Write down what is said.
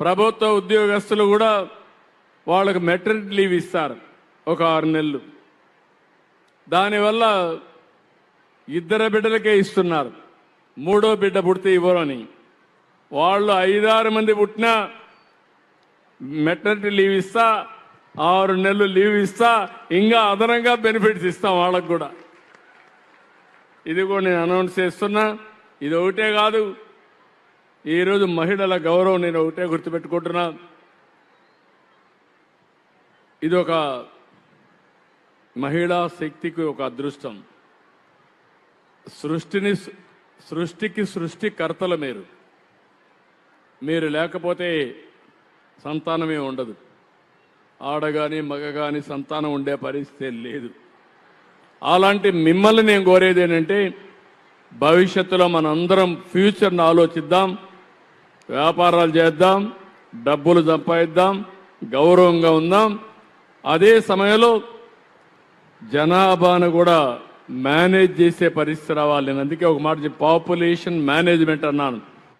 ప్రభుత్వ ఉద్యోగస్తులు కూడా వాళ్ళకు మెటర్నిటీ లీవ్ ఇస్తారు ఒక 6 నెలలు. దానివల్ల 2 బిడ్డలకే ఇస్తున్నారు, 3వ బిడ్డ పుడితే ఇవ్వరని. వాళ్ళు 5-6 మంది పుట్టినా మెటర్నిటీ లీవ్ ఇస్తా, 6 నెలలు లీవ్ ఇస్తా, ఇంకా అదనంగా బెనిఫిట్స్ ఇస్తాం వాళ్ళకు కూడా. ఇది కూడా నేను అనౌన్స్ చేస్తున్నా. ఇది ఒకటే కాదు, ఈరోజు మహిళల గౌరవం నేను ఒకటే గుర్తుపెట్టుకుంటున్నా. ఇది ఒక మహిళా శక్తికి ఒక అదృష్టం. సృష్టికి సృష్టికర్తలు మీరు లేకపోతే సంతానమే ఉండదు. ఆడగాని మగగాని సంతానం ఉండే పరిస్థితి లేదు. అలాంటి మిమ్మల్ని నేను కోరేది ఏంటంటే, భవిష్యత్తులో మనందరం ఫ్యూచర్ని ఆలోచిద్దాం, వ్యాపారాలు చేద్దాం, డబ్బులు సంపాదిద్దాం, గౌరవంగా ఉందాం. అదే సమయంలో జనాభాను కూడా మేనేజ్ చేసే పరిస్థితి రావాలి. నేను అందుకే ఒక మాట పాపులేషన్ మేనేజ్మెంట్ అన్నాను.